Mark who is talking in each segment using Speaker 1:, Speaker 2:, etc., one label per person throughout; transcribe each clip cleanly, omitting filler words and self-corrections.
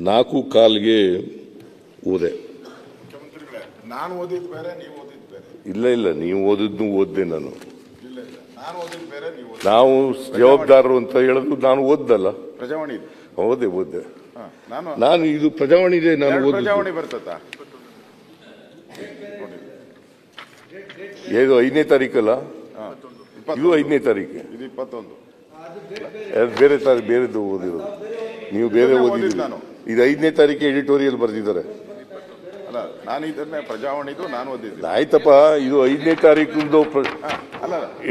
Speaker 1: 4:15ಗೆ ಓದೆ.
Speaker 2: ನಾನು ಓದಿದ್ದು ಬೇರೆ, ನೀವು ಓದಿದ್ದು ಬೇರೆ.
Speaker 1: ಇಲ್ಲ, ನೀವು ಓದಿದ್ನು ಓದ್ದೆ ನಾನು.
Speaker 2: ಇಲ್ಲ, ನಾನು ಓದಿದ್ದು ಬೇರೆ, ನೀವು
Speaker 1: ನಾವು ಜವಾಬ್ದಾರರು ಅಂತ ಹೇಳೋದು ನಾನು ಓದ್ದಲ್ಲ.
Speaker 2: ಪ್ರಜಾವಾಣಿ
Speaker 1: ಓದ್ದೆ.
Speaker 2: ನಾನು
Speaker 1: ಇದು ಪ್ರಜಾವಾಣಿ ಇದೆ. ನಾನು
Speaker 2: ಪ್ರಜಾವಾಣಿ ಬರ್ತದ
Speaker 1: ಇದು 5ನೇ ತಾರೀಕಲ್ಲ, ಇದು 5ನೇ ತಾರೀಕು,
Speaker 2: ಇದು 21.
Speaker 1: ಬೇರೆದು ಓದಿರೋದು. ನೀವು ಬೇರೆ ಓದಿದ್ದೀರಿ. ಇದು 5ನೇ ತಾರೀಕು ಎಡಿಟೋರಿಯಲ್ ಬರೆದಿದ್ದಾರೆ.
Speaker 2: ಅಲ್ಲ, ನಾನು ಇದನ್ನೇ ಪ್ರಜಾವಾಣಿದು ನಾನು ಓದಿದ್ದೀನಿ.
Speaker 1: ಆಯ್ತಪ್ಪ, ಇದು 5ನೇ ತಾರೀಕು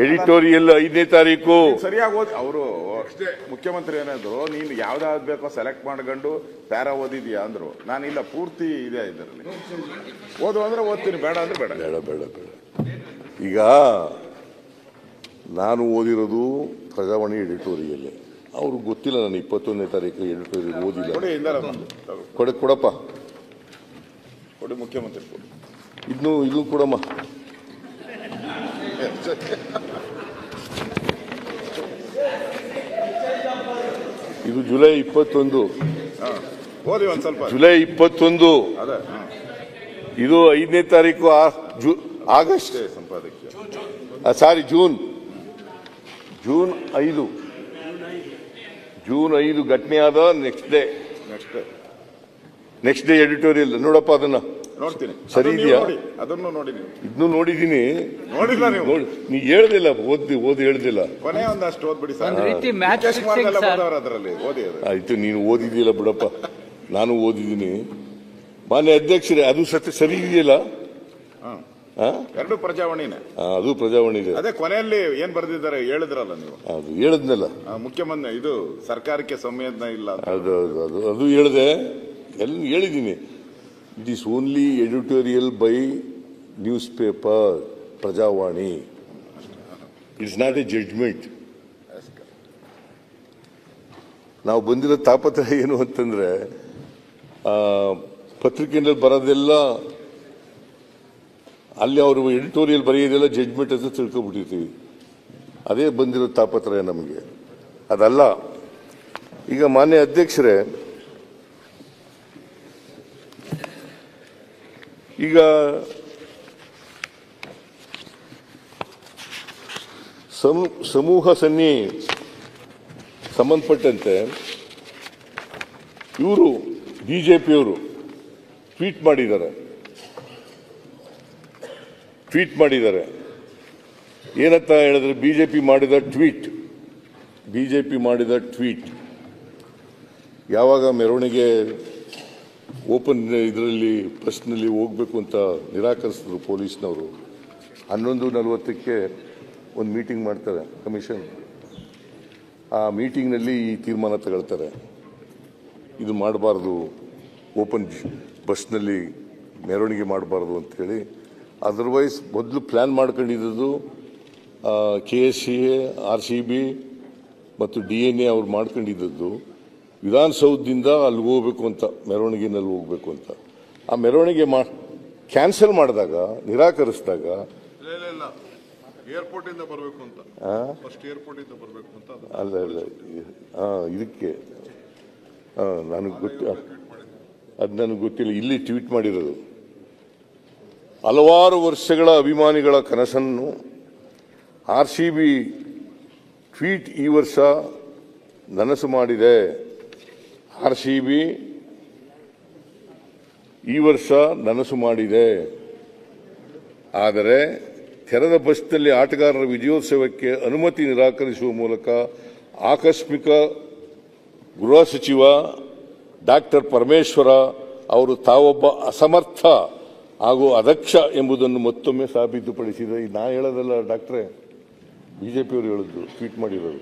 Speaker 1: ಎಡಿಟೋರಿಯಲ್ 5ನೇ ತಾರೀಕು
Speaker 2: ಸರಿಯಾಗಿ ಓದಿ. ಅವರು ಮುಖ್ಯಮಂತ್ರಿ ಏನಾದ್ರು, ನೀನು ಯಾವ್ದಾವ್ದು ಬೇಕೋ ಸೆಲೆಕ್ಟ್ ಮಾಡ್ಕೊಂಡು ಪ್ಯಾರಾ ಓದಿದ್ಯಾ ಅಂದ್ರು. ನಾನಿಲ್ಲ, ಪೂರ್ತಿ ಇದೆ ಇದರಲ್ಲಿ. ಓದು ಅಂದ್ರೆ ಓದ್ತೀನಿ, ಬೇಡ ಅಂದ್ರೆ ಬೇಡ.
Speaker 1: ಬೇಡ. ಈಗ ನಾನು ಓದಿರೋದು ಪ್ರಜಾವಾಣಿ ಎಡಿಟೋರಿಯಲ್. ಅವ್ರಿಗೆ ಗೊತ್ತಿಲ್ಲ ನಾನು 21ನೇ ತಾರೀಕು ಎಡಿಟೋರಿಯಲ್ ಓದಿಲ್ಲ. ಕೊಡಪ್ಪ,
Speaker 2: ಕೊಡಿ ಮುಖ್ಯಮಂತ್ರಿ.
Speaker 1: ಇದು ಕೊಡಮ್ಮ. ಇದು ಜುಲೈ 21.
Speaker 2: ಓದಿ ಒಂದ್ ಸ್ವಲ್ಪ.
Speaker 1: ಜುಲೈ 21. ಇದು 5ನೇ ತಾರೀಕು ಆಗಸ್ಟ್, ಸಾರಿ ಜೂನ್ 5. ಜೂನ್ 5 ಘಟನೆ ಆದ ನೆಕ್ಸ್ಟ್ ಡೇ ಎಡಿಟೋರಿಯಲ್. ನೋಡಪ್ಪ, ಅದನ್ನ
Speaker 2: ನೋಡ್ತೀನಿ.
Speaker 1: ಸರಿ ಇದೆಯಾ?
Speaker 2: ಅದನ್ನು ನೋಡಿದ್ದೀನಿ.
Speaker 1: ಇದನ್ನು ನೋಡಿದ್ದೀನಿ.
Speaker 2: ನೋಡಿಲ್ಲ ನೀವು?
Speaker 1: ನೀ ಹೇಳ್ದಿಲ್ಲ, ಓದಿ ಹೇಳ್ದಿಲ್ಲ.
Speaker 2: ಕೊನೆ ಒಂದಷ್ಟು ಓದ್ಬಿಡಿ ಸರ್. ಅದರಲ್ಲಿ ಓದಿ.
Speaker 1: ಆಯ್ತು, ನೀನು ಓದಿದೆಯಲ್ಲ ಬಿಡಪ್ಪ. ನಾನು ಓದಿದ್ದೀನಿ. ಮಾನ್ಯ ಅಧ್ಯಕ್ಷರೇ, ಅದು ಸರಿ ಇದೆಯಲ್ಲ?
Speaker 2: ಎರಡು ಪ್ರಜಾವಾಣಿನೇ.
Speaker 1: ಅದು ಪ್ರಜಾವಾಣಿ ಇದೆ.
Speaker 2: ಅದೇ ಕೊನೆಯಲ್ಲಿ ಏನ್ ಬರೆದಿದ್ದಾರೆ ಹೇಳಿದ್ರಲ್ಲ ನೀವು.
Speaker 1: ಅದು ಹೇಳದ್ನಲ್ಲ,
Speaker 2: ಮುಖ್ಯಮಂತ್ರಿ ಇದು ಸರ್ಕಾರಕ್ಕೆ ಸಂವೇದನೆ ಇಲ್ಲ.
Speaker 1: ಅದು ಹೇಳಿದೆ, ಎಲ್ಲ ಹೇಳಿದ್ದೀನಿ. It is only editorial by news paper Prajavani. It's not a judgement. ನಾವು ಬಂದಿರೋ ತಾಪತ್ರಯ ಏನು ಅಂತಂದ್ರೆ, ಪತ್ರಿಕೆಯಲ್ಲಿ ಬರೋದೆಲ್ಲ, ಅಲ್ಲಿ ಅವರು ಎಡಿಟೋರಿಯಲ್ ಬರೆಯೋದೆಲ್ಲ ಜಡ್ಜ್ಮೆಂಟ್ ಅಂತ ತಿಳ್ಕೊಬಿಟ್ಟಿರ್ತೀವಿ. ಅದೇ ಬಂದಿರೋ ತಾಪತ್ರಯ ನಮಗೆ. ಅದಲ್ಲ. ಈಗ ಮಾನ್ಯ ಅಧ್ಯಕ್ಷರೇ, ಈಗ ಸಮೂಹ ಸನ್ನಿ ಸಂಬಂಧಪಟ್ಟಂತೆ ಇವರು ಬಿಜೆಪಿಯವರು ಟ್ವೀಟ್ ಮಾಡಿದ್ದಾರೆ. ಏನಂತ ಹೇಳಿದ್ರೆ, ಬಿಜೆಪಿ ಮಾಡಿದ ಟ್ವೀಟ್ ಯಾವಾಗ ಮೆರವಣಿಗೆ ಓಪನ್ ಇದರಲ್ಲಿ ಪ್ರೆಸ್ನಲ್ಲಿ ಹೋಗಬೇಕು ಅಂತ ನಿರಾಕರಿಸಿದ್ರು ಪೊಲೀಸ್ನವರು. 11:40ಕ್ಕೆ ಒಂದು ಮೀಟಿಂಗ್ ಮಾಡ್ತಾರೆ ಕಮಿಷನ್. ಆ ಮೀಟಿಂಗ್ನಲ್ಲಿ ಈ ತೀರ್ಮಾನ ತಗೊಳ್ತಾರೆ, ಇದು ಮಾಡಬಾರ್ದು, ಓಪನ್ ಬಸ್ನಲ್ಲಿ ಮೆರವಣಿಗೆ ಮಾಡಬಾರ್ದು ಅಂತೇಳಿ. ಅದರ್ವೈಸ್ ಮೊದಲು ಪ್ಲ್ಯಾನ್ ಮಾಡ್ಕೊಂಡಿದ್ದು KSCA, RCB ಮತ್ತು DNA ಅವ್ರು ಮಾಡ್ಕೊಂಡಿದ್ದದ್ದು ವಿಧಾನಸೌಧದಿಂದ ಅಲ್ಲಿಗೆ ಹೋಗ್ಬೇಕು ಅಂತ, ಮೆರವಣಿಗೆನಲ್ಲಿ ಹೋಗ್ಬೇಕು ಅಂತ. ಆ ಮೆರವಣಿಗೆ ಕ್ಯಾನ್ಸಲ್ ಮಾಡಿದಾಗ, ನಿರಾಕರಿಸಿದಾಗ,
Speaker 2: ಏರ್ಪೋರ್ಟ್ ಇಂದ ಬರಬೇಕು ಅಂತ, ಏರ್ಪೋರ್ಟ್ ಇಂದ ಬರಬೇಕು ಅಂತ.
Speaker 1: ಅಲ್ಲ, ಇದಕ್ಕೆ ನನಗೆ ಗೊತ್ತಿಲ್ಲ. ಇಲ್ಲಿ ಟ್ವೀಟ್ ಮಾಡಿರೋದು. ಹಲವಾರು ವರ್ಷಗಳ ಅಭಿಮಾನಿಗಳ ಕನಸನ್ನು RCB ಟ್ವೀಟ್ ಈ ವರ್ಷ ನನಸು ಮಾಡಿದೆ. RCB ಈ ವರ್ಷ ನನಸು ಮಾಡಿದೆ. ಆದರೆ ತೆರೆದ ಬಸ್ನಲ್ಲಿ ಆಟಗಾರರ ವಿಜಯೋತ್ಸವಕ್ಕೆ ಅನುಮತಿ ನಿರಾಕರಿಸುವ ಮೂಲಕ ಆಕಸ್ಮಿಕ ಗೃಹ ಸಚಿವ ಡಾಕ್ಟರ್ ಪರಮೇಶ್ವರ ಅವರು ತಾವೊಬ್ಬ ಅಸಮರ್ಥ ಹಾಗೂ ಅದಕ್ಷ ಎಂಬುದನ್ನು ಮತ್ತೊಮ್ಮೆ ಸಾಬೀತುಪಡಿಸಿದೆ. ನಾ ಹೇಳೋದಲ್ಲ ಡಾಕ್ಟ್ರೇ, ಬಿಜೆಪಿಯವರು ಹೇಳಿದ್ದು, ಟ್ವೀಟ್ ಮಾಡಿರೋದು.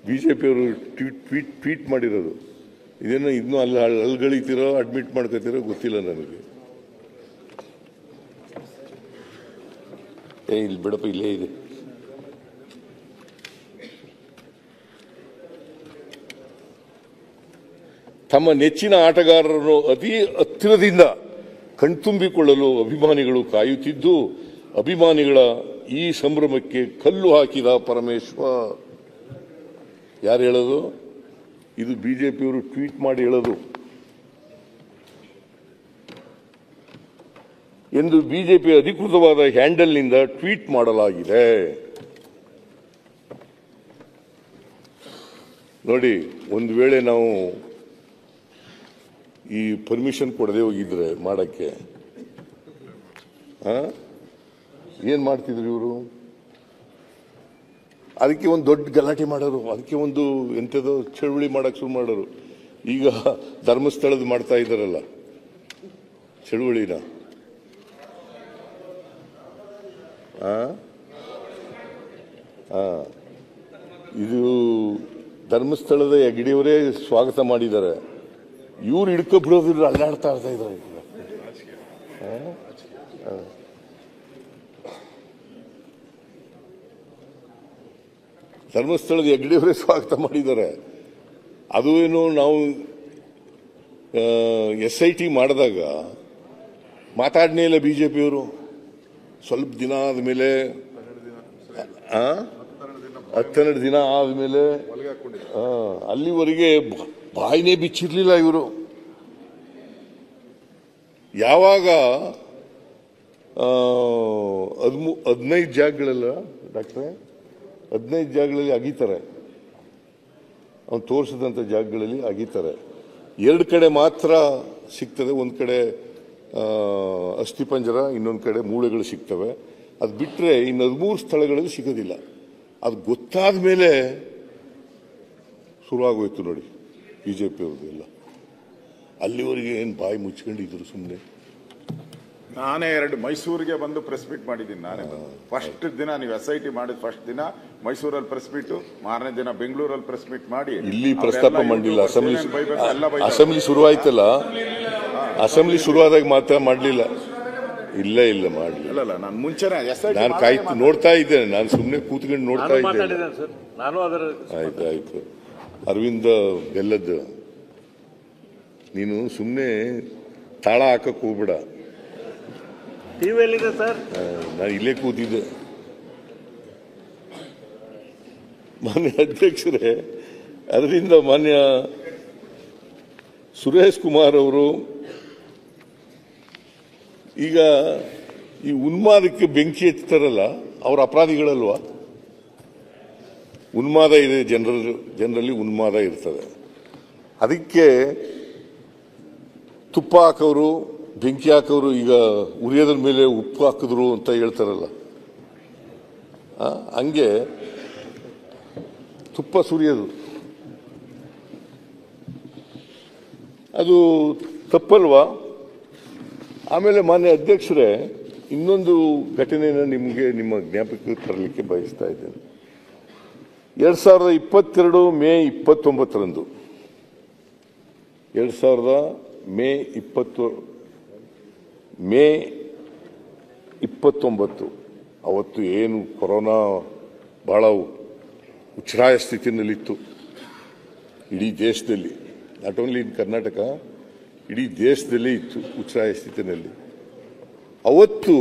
Speaker 1: ಬಿಜೆಪಿಯವರು ಟ್ವೀಟ್ ಮಾಡಿರೋದು. ಇದನ್ನು ಅಲ್ಲಿ ಅಲ್ಗಳಿತೀರೋ ಅಡ್ಮಿಟ್ ಮಾಡ್ಕೋತಿರೋ ಗೊತ್ತಿಲ್ಲ ನನಗೆ. ಇಲ್ಲಿ ಬಿಡಪ್ಪ, ಇಲ್ಲೇ ಇದೆ. ತಮ್ಮ ನೆಚ್ಚಿನ ಆಟಗಾರರನ್ನು ಅತಿ ಹತ್ತಿರದಿಂದ ಕಣ್ತುಂಬಿಕೊಳ್ಳಲು ಅಭಿಮಾನಿಗಳು ಕಾಯುತ್ತಿದ್ದು, ಅಭಿಮಾನಿಗಳ ಈ ಸಂಭ್ರಮಕ್ಕೆ ಕಲ್ಲು ಹಾಕಿದ ಪರಮೇಶ್ವರ್. ಯಾರು ಹೇಳೋದು? ಇದು ಬಿಜೆಪಿಯವರು ಟ್ವೀಟ್ ಮಾಡಿ ಹೇಳೋದು ಎಂದು ಬಿಜೆಪಿ ಅಧಿಕೃತವಾದ ಹ್ಯಾಂಡಲ್ನಿಂದ ಟ್ವೀಟ್ ಮಾಡಲಾಗಿದೆ. ನೋಡಿ, ಒಂದು ವೇಳೆ ನಾವು ಈ ಪರ್ಮಿಷನ್ ಕೊಡದೆ ಹೋಗಿದ್ರೆ ಮಾಡಕ್ಕೆ ಏನ್ ಮಾಡ್ತಿದ್ರು ಇವರು? ಅದಕ್ಕೆ ಒಂದು ದೊಡ್ಡ ಗಲಾಟೆ ಮಾಡೋರು, ಅದಕ್ಕೆ ಒಂದು ಎಂಥದೋ ಚಳುವಳಿ ಮಾಡಕ್ ಶುರು ಮಾಡೋರು. ಈಗ ಧರ್ಮಸ್ಥಳದ ಮಾಡ್ತಾ ಇದ್ದಾರಲ್ಲ ಚಳುವಳಿನ, ಇದು ಧರ್ಮಸ್ಥಳದ ಹೆಗ್ಡೆಯವರೇ ಸ್ವಾಗತ ಮಾಡಿದ್ದಾರೆ. ಇವ್ರು ಹಿಡ್ಕೊಬಿಡೋದಿಲ್ಲ, ಅಲ್ಲಾಡ್ತಾ ಇದ್ದಾರೆ. ಧರ್ಮಸ್ಥಳದ ಹೆಗ್ಡೆಯವರೇ ಸ್ವಾಗತ ಮಾಡಿದ್ದಾರೆ. ಅದು ಏನು, ನಾವು SIT ಮಾಡಿದಾಗ ಮಾತಾಡನೇ ಇಲ್ಲ ಬಿಜೆಪಿಯವರು. ಸ್ವಲ್ಪ ದಿನ ಆದಮೇಲೆ 12 ದಿನ ಆದಮೇಲೆ ಅಲ್ಲಿವರೆಗೆ ಬಾಯಿನೇ ಬಿಚ್ಚಿರ್ಲಿಲ್ಲ ಇವರು. ಯಾವಾಗ 15 ಜಾಗಗಳೆಲ್ಲ ಡಾಕ್ಟ್ರೆ 15 ಜಾಗಗಳಲ್ಲಿ ಅಗೀತಾರೆ, ಅವ್ನು ತೋರಿಸಿದಂಥ ಜಾಗಗಳಲ್ಲಿ ಅಗೀತಾರೆ. 2 ಕಡೆ ಮಾತ್ರ ಸಿಗ್ತದೆ. ಒಂದು ಕಡೆ ಅಸ್ಥಿಪಂಜರ, ಇನ್ನೊಂದು ಕಡೆ ಮೂಳೆಗಳು ಸಿಗ್ತವೆ. ಅದು ಬಿಟ್ಟರೆ ಇನ್ನು 13 ಸ್ಥಳಗಳಲ್ಲಿ ಸಿಗೋದಿಲ್ಲ. ಅದು ಗೊತ್ತಾದ ಮೇಲೆ ಶುರುವಾಗೋಯ್ತು ನೋಡಿ ಬಿಜೆಪಿ ಅವ್ರದ್ದು ಎಲ್ಲ. ಅಲ್ಲಿವರೆಗೆ ಏನು ಬಾಯಿ ಮುಚ್ಕೊಂಡಿದ್ರು ಸುಮ್ಮನೆ.
Speaker 2: ನಾನೇ ಮೈಸೂರಿಗೆ ಬಂದು ಪ್ರೆಸ್ ಮೀಟ್ ಮಾಡಿದ್ದೀನಿ. ನಾನೇ ಫಸ್ಟ್ ದಿನ ನೀವು SIT ಮಾಡಿದ ಫಸ್ಟ್ ದಿನ ಮೈಸೂರಲ್ಲಿ ಪ್ರೆಸ್ ಮೀಟ್, ಮಾರನೇ ದಿನ ಬೆಂಗಳೂರಲ್ಲಿ ಪ್ರೆಸ್ ಮೀಟ್ ಮಾಡಿ
Speaker 1: ಇಲ್ಲಿ ಪ್ರಸ್ತಾಪ ಮಾಡಲಿಲ್ಲ. ಅಸೆಂಬ್ಲಿ ಶುರುವಾಯ್ತಲ್ಲ, ಅಸೆಂಬ್ಲಿ ಶುರುವಾದಾಗ ಮಾತ್ರ ಮಾಡಲಿಲ್ಲ. ಇಲ್ಲ ಮಾಡಲಿಲ್ಲ.
Speaker 2: ನಾನು ಮುಂಚೆನೆ
Speaker 1: ನಾನು ಕಾಯ್ತು ನೋಡ್ತಾ ಇದ್ದೇನೆ. ನಾನು ಸುಮ್ಮನೆ ಕೂತ್ಕೊಂಡು ನೋಡ್ತಾ ಇದ್ದೇನೆ. ಆಯ್ತು. ಅರವಿಂದ ಬೆಲ್ಲದ್ದು ನೀನು ಸುಮ್ಮನೆ ತಾಳ ಹಾಕಕ್ ಹೋಗ್ಬೇಡ. ನಾನು ಇಲ್ಲೇ ಕೂತಿದ್ದೆ. ಮಾನ್ಯ ಅಧ್ಯಕ್ಷರೇ, ಅದರಿಂದ ಮಾನ್ಯ ಸುರೇಶ್ ಕುಮಾರ್ ಅವರು ಈಗ ಈ ಉನ್ಮಾದಕ್ಕೆ ಬೆಂಕಿ ಹಚ್ತಾರಲ್ಲ, ಅವ್ರ ಅಪರಾಧಿಗಳಲ್ವಾ? ಉನ್ಮಾದ ಇದೆ, ಜನರಲ್ಲಿ ಉನ್ಮಾದ ಇರ್ತದೆ. ಅದಕ್ಕೆ ತುಪ್ಪ ಹಾಕೋರು, ಬೆಂಕಿ ಹಾಕೋರು, ಈಗ ಉರಿಯೋದ್ರ ಮೇಲೆ ಉಪ್ಪು ಹಾಕಿದ್ರು ಅಂತ ಹೇಳ್ತಾರಲ್ಲ, ಹಂಗೆ ತುಪ್ಪ ಸುರಿಯೋದು ಅದು ತಪ್ಪಲ್ವಾ? ಆಮೇಲೆ ಮಾನ್ಯ ಅಧ್ಯಕ್ಷರೇ, ಇನ್ನೊಂದು ಘಟನೆಯನ್ನು ನಿಮ್ಮ ಜ್ಞಾಪಕಕ್ಕೆ ತರಲಿಕ್ಕೆ ಬಯಸ್ತಾ ಇದ್ದೇನೆ. 2022 ಮೇ 29ರಂದು 2000 ಮೇ 29 ಅವತ್ತು ಏನು ಕೊರೋನಾ ಬಹಳ ಉಚ್ಛ್ರಾಯ ಸ್ಥಿತಿನಲ್ಲಿತ್ತು ಇಡೀ ದೇಶದಲ್ಲಿ. ನಾಟ್ ಓನ್ಲಿ ಇನ್ ಕರ್ನಾಟಕ, ಇಡೀ ದೇಶದಲ್ಲಿ ಇತ್ತು ಉಚ್ಛ್ರಾಯ ಸ್ಥಿತಿನಲ್ಲಿ. ಅವತ್ತು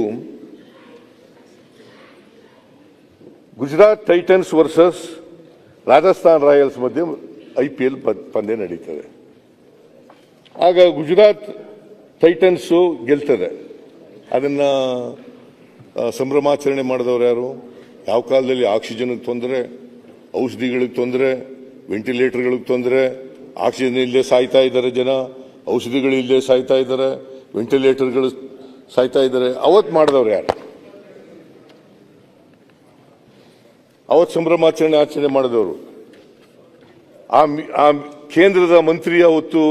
Speaker 1: Gujarat Titans versus Rajasthan Royals ಮಧ್ಯೆ IPL ಪಂದ್ಯ ನಡೀತದೆ. ಆಗ ಗುಜರಾತ್ ಟೈಟನ್ಸು ಗೆಲ್ತದೆ. ಅದನ್ನ ಸಂಭ್ರಮಾಚರಣೆ ಮಾಡಿದವರು ಯಾರು? ಯಾವ ಕಾಲದಲ್ಲಿ ಆಕ್ಸಿಜನ್ ತೊಂದರೆ, ಔಷಧಿಗಳಿಗೆ ತೊಂದರೆ, ವೆಂಟಿಲೇಟರ್ಗಳಿಗೆ ತೊಂದರೆ, ಆಕ್ಸಿಜನ್ ಇಲ್ಲದೆ ಸಾಯ್ತಾ ಇದ್ದಾರೆ ಜನ, ಔಷಧಿಗಳು ಇಲ್ಲದೆ ಸಾಯ್ತಾ ಇದ್ದಾರೆ, ವೆಂಟಿಲೇಟರ್ಗಳು ಸಾಯ್ತಾ ಇದ್ದಾರೆ. ಅವತ್ತು ಮಾಡಿದವರು ಯಾರು? ಅವತ್ತು ಆಚರಣೆ ಮಾಡಿದವರು ಆ ಕೇಂದ್ರದ ಮಂತ್ರಿ ಅವತ್ತು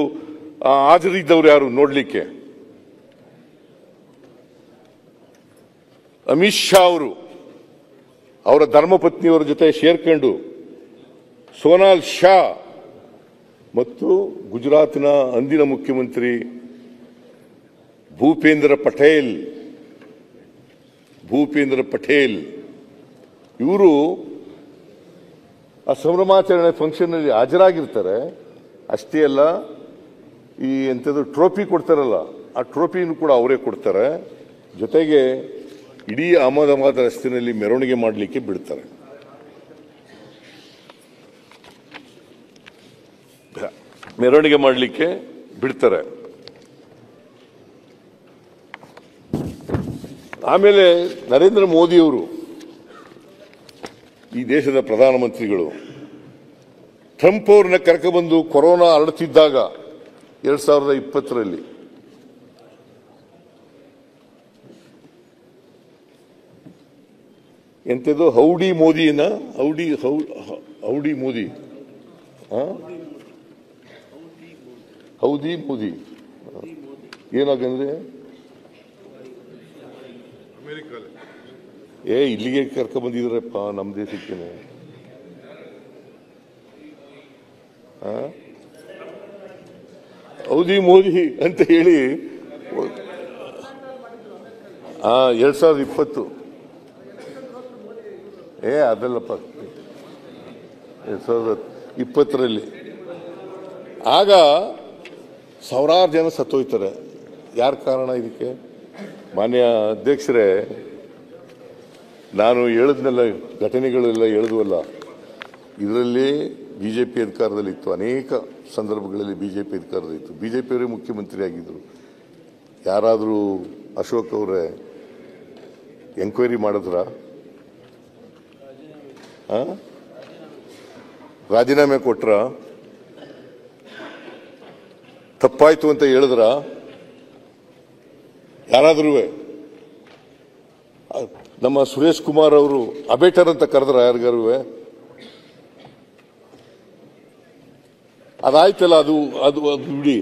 Speaker 1: ಹಾಜರಿದ್ದವರು ಯಾರು ನೋಡ್ಲಿಕ್ಕೆ? ಅಮಿತ್ ಶಾ ಅವರು ಅವರ ಧರ್ಮಪತ್ನಿಯವರ ಜೊತೆ ಸೇರ್ಕೊಂಡು ಸೋನಾಲ್ ಶಾ ಮತ್ತು ಗುಜರಾತ್ನ ಅಂದಿನ ಮುಖ್ಯಮಂತ್ರಿ ಭೂಪೇಂದ್ರ ಪಟೇಲ್ ಇವರು ಆ ಸಂಭ್ರಮಾಚರಣೆ ಫಂಕ್ಷನ್ ಅಲ್ಲಿ ಹಾಜರಾಗಿರ್ತಾರೆ. ಅಷ್ಟೇ ಅಲ್ಲ, ಈ ಎಂಥದ್ದು ಟ್ರೋಫಿ ಕೊಡ್ತಾರಲ್ಲ, ಆ ಟ್ರೋಫಿನೂ ಕೂಡ ಅವರೇ ಕೊಡ್ತಾರೆ. ಜೊತೆಗೆ ಇಡೀ ಅಹಮದಾಬಾದ್ ರಸ್ತೆಯಲ್ಲಿ ಮೆರವಣಿಗೆ ಮಾಡಲಿಕ್ಕೆ ಬಿಡ್ತಾರೆ. ಮೆರವಣಿಗೆ ಮಾಡಲಿಕ್ಕೆ ಬಿಡ್ತಾರೆ. ಆಮೇಲೆ ನರೇಂದ್ರ ಮೋದಿಯವರು ಈ ದೇಶದ ಪ್ರಧಾನಮಂತ್ರಿಗಳು ಟ್ರಂಪ್ ಅವ್ರನ್ನ ಕರ್ಕೊಬಂದು ಕೊರೋನಾ ಹರಡುತ್ತಿದ್ದಾಗ 2020ರಲ್ಲಿ ಎಂಥದ್ದು ಹೌಡಿ ಮೋದಿನ ಹೌಡಿ ಮೋದಿ ಹೌದಿ ಮೋದಿ ಏನಾಗಂದ್ರೆ ಇಲ್ಲಿಗೆ ಕರ್ಕೊಂಡ್ಬಂದಿದ್ರಪ್ಪ ನಮ್ಮ ದೇಶಕ್ಕೇನೆ. ಹೌದಿ ಮೋದಿ ಅಂತ ಹೇಳಿ 2020 ಅದಲ್ಲಪ್ಪ 2020ರಲ್ಲಿ ಆಗ ಸಾವಿರಾರು ಜನ ಸತ್ತೋಯ್ತಾರೆ. ಯಾರ ಕಾರಣ ಇದಕ್ಕೆ? ಮಾನ್ಯ ಅಧ್ಯಕ್ಷರೇ, ನಾನು ಹೇಳಿದ್ನೆಲ್ಲ ಘಟನೆಗಳೆಲ್ಲ ಹೇಳಿದ್ವಲ್ಲ, ಇದರಲ್ಲಿ ಬಿಜೆಪಿ ಅಧಿಕಾರದಲ್ಲಿತ್ತು. ಅನೇಕ ಸಂದರ್ಭಗಳಲ್ಲಿ ಬಿಜೆಪಿ ಅಧಿಕಾರದಲ್ಲಿತ್ತು. ಬಿಜೆಪಿಯವರೇ ಮುಖ್ಯಮಂತ್ರಿ ಆಗಿದ್ದರು. ಯಾರಾದರೂ ಅಶೋಕ್ ಅವರೇ ಎಂಕ್ವೈರಿ ಮಾಡಿದ್ರ? ರಾಜೀನಾಮೆ ಕೊಟ್ರ? ತಪ್ಪಾಯ್ತು ಅಂತ ಹೇಳಿದ್ರ? ಯಾರಾದ್ರೂ ನಮ್ಮ ಸುರೇಶ್ ಕುಮಾರ್ ಅವರು ಅಬೇಟರ್ ಅಂತ ಕರೆದ್ರ ಯಾರಿಗಾರು? ಅದಾಯ್ತಲ್ಲ, ಅದು ಬಿಡಿ.